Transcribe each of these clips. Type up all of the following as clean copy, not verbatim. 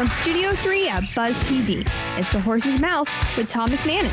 From Studio 3 at Buzz TV, it's The Horse's Mouth with Tom McManus.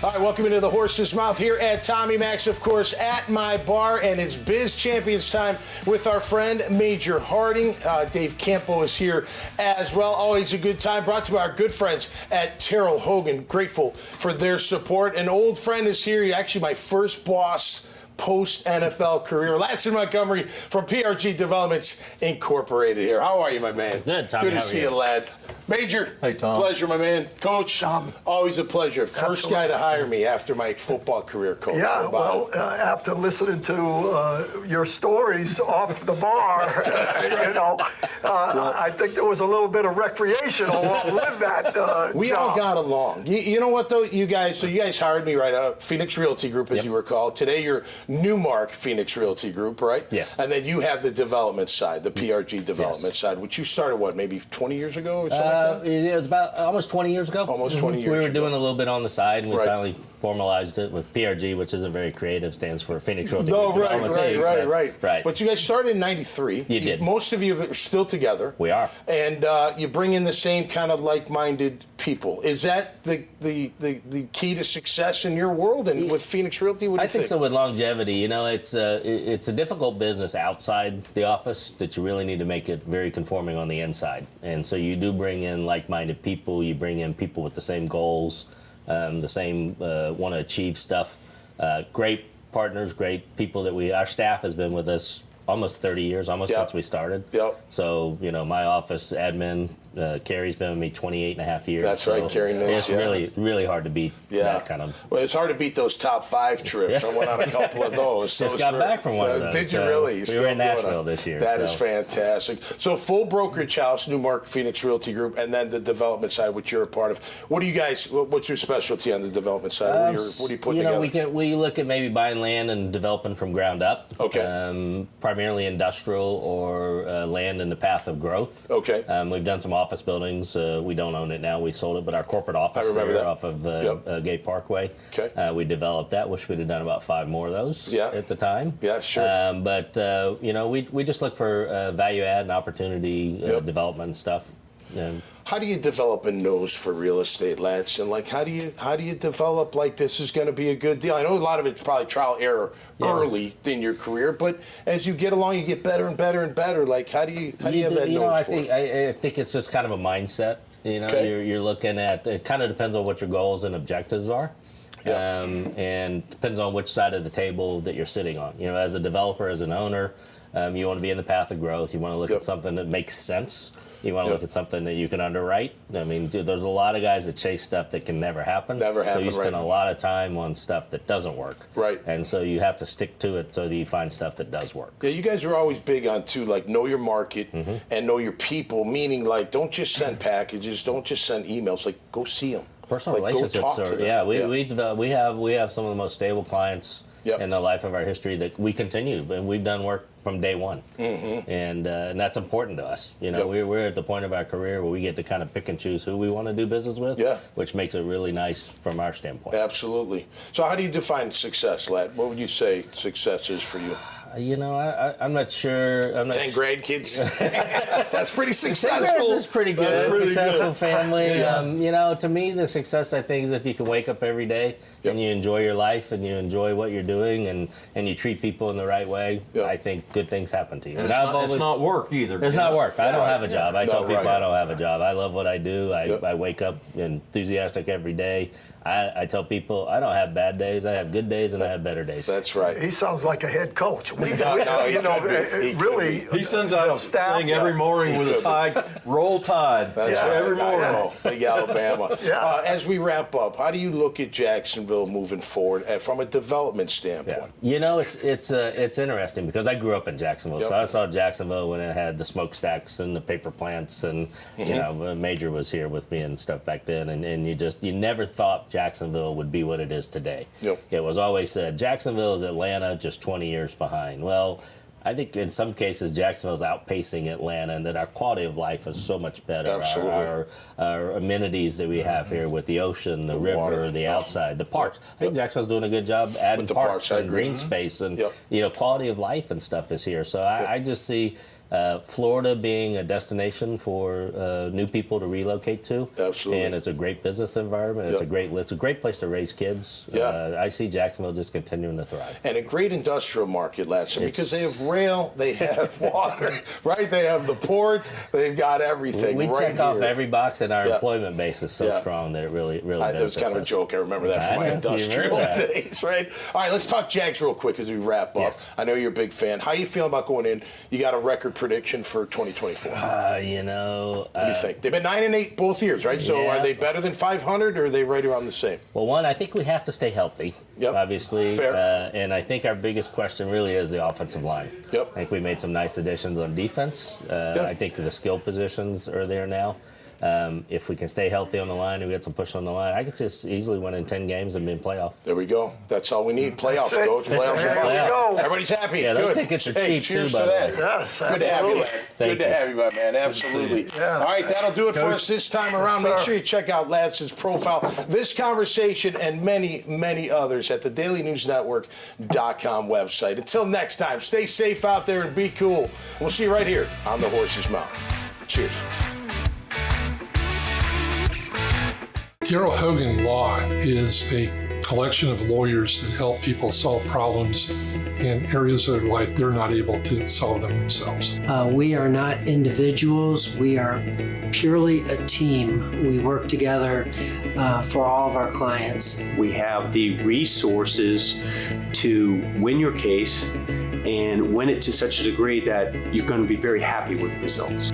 All right, welcome into The Horse's Mouth here at Tommy Max, of course, at my bar, and it's Biz Champions time with our friend Major Harding. Dave Campo is here as well. Always a good time. Brought to you by our good friends at Terrell Hogan. Grateful for their support. An old friend is here. Actually, my first boss post-NFL career. Ladson Montgomery from PRG Developments Incorporated here. How are you, my man? Good, Tommy. Good to see you, lad. Major, hey, Tom. Pleasure, my man. Coach, Tom. Always a pleasure. First guy to hire me after my football career, Coach. Yeah, well, after listening to your stories off the bar, I think there was a little bit of recreation along with that. We job. all got along. You know what, though, you guys hired me, right? Phoenix Realty Group, as you recall. Today, you're Newmark Phoenix Realty Group, right? Yes. And then you have the development side, the PRG development side, which you started, maybe 20 years ago or something like that? It was about almost 20 years ago. Almost 20 years We were ago. doing a little bit on the side, and we Right. finally formalized it with PRG, which isn't very creative, stands for Phoenix Realty No, Group. right. But you guys started in 93. You did. Most of you are still together. We are. And you bring in the same kind of like-minded people. Is that the key to success in your world and with Phoenix Realty? What do you I think so with longevity. It's a difficult business outside the office that you really need to make it very conforming on the inside. And so you do bring in like-minded people. You bring in people with the same goals, the same want to achieve stuff. Great partners, great people our staff has been with us almost 30 years, since we started. Yep. So, my office admin, Carrie's been with me 28 and a half years. That's right, Carrie knows. It's really hard to beat that kind of. Well, it's hard to beat those top 5 trips. I went on a couple of those. Just got back from one of those. Did you really? We were in Nashville this year. That is fantastic. So full brokerage house, Newmark Phoenix Realty Group, and then the development side, which you're a part of. What do you guys? What's your specialty on the development side? What do you put together? We look at maybe buying land and developing from ground up. Okay. Primarily industrial or land in the path of growth. Okay. We've done some office buildings. We don't own it now. We sold it, but our corporate office off of Gay Parkway. Okay. We developed that. Wish we'd have done about 5 more of those at the time. Yeah, sure. We just look for value add and opportunity development and stuff. How do you develop a nose for real estate, Ladson? Like, how do you develop like this is going to be a good deal? I know a lot of it's probably trial error early in your career, but as you get along, you get better and better and better. Like, how do you have that nose I for think it? I think it's just kind of a mindset. You're looking at it. Kind of depends on what your goals and objectives are. And depends on which side of the table that you're sitting on. As a developer, as an owner, you want to be in the path of growth. You want to look at something that makes sense. You want to look at something that you can underwrite. I mean, there's a lot of guys that chase stuff that can never happen. So you spend a lot of time on stuff that doesn't work. Right. And so you have to stick to it so that you find stuff that does work. Yeah, you guys are always big on, too, like, know your market and know your people, meaning, like, don't just send packages, don't just send emails. Like, go see them. Personal relationships are, we have some of the most stable clients in the life of our history that we continue, and we've done work from day one, and that's important to us. We're at the point of our career where we get to kind of pick and choose who we want to do business with, which makes it really nice from our standpoint. Absolutely. So how do you define success, Lad? What would you say success is for you? I'm not sure. 10 grandkids. That's pretty successful. That's pretty good. That's pretty successful good. family. Yeah. To me, the success, I think, is if you can wake up every day and you enjoy your life and you enjoy what you're doing and you treat people in the right way. I think good things happen to you. And it's not work either. It's not work. I don't have a job. I tell people I don't have a job. I love what I do. I wake up enthusiastic every day. I tell people I don't have bad days. I have good days and I have better days. That's right. He sounds like a head coach. He sends out a thing every morning with a Tide, roll Tide. That's right. Every morning. Big Alabama. As we wrap up, how do you look at Jacksonville moving forward from a development standpoint? It's interesting because I grew up in Jacksonville, so I saw Jacksonville when it had the smokestacks and the paper plants, and Major was here with me and stuff back then, and you never thought Jacksonville would be what it is today. It was always said Jacksonville is Atlanta just 20 years behind. Well, I think in some cases Jacksonville's outpacing Atlanta, and that our quality of life is so much better. Absolutely. Our amenities that we have here with the ocean, the river, water, the outside, the parks. I think Jacksonville's doing a good job adding With the parks parks, and green space, and Yep. quality of life and stuff is here. So I just see Florida being a destination for new people to relocate to. Absolutely. And it's a great business environment. It's Yep. a great place to raise kids. Yeah. I see Jacksonville just continuing to thrive. And a great industrial market, Ladson, because they It's- have rail, they have water, right? They have the ports, they've got everything. We right check off here. every box, and our Yeah. employment base is so Yeah. strong that it really That was benefits kind of a us. joke. I remember that from I my know. You industrial remember that. days, right? All right, let's talk Jags real quick as we wrap up. Yes. I know you're a big fan. How you feeling about going in? You got a record prediction for 2024. What What do you think? They've been 9-8 both years, right? So Yeah. are they better than 500, or are they right around the same? Well, one, I think we have to stay healthy, Yep. obviously. Fair. And I think our biggest question really is the offensive line. Yep. I think we made some nice additions on defense. I think the skill positions are there now. If we can stay healthy on the line and we get some push on the line, I could just easily win in 10 games and be in playoff. There we go. That's all we need. Playoffs, That's it. Coach. Playoffs. There are we back. go. Everybody's happy. Yeah, those Good. tickets are Hey, cheap, cheers too, to by the that. way. Yes, Good to have you, man. Thank Good to you. have you, my man. Absolutely. Yeah. All right, that'll do it for us this time around. Make sir. sure you check out Ladson's profile, this conversation, and many, many others at the dailynewsnetwork.com website. Until next time, stay safe out there and be cool. We'll see you right here on The Horse's Mouth. Cheers. Darrell Hogan Law is a collection of lawyers that help people solve problems in areas of their life they're not able to solve them themselves. We are not individuals. We are purely a team. We work together for all of our clients. We have the resources to win your case and win it to such a degree that you're going to be very happy with the results.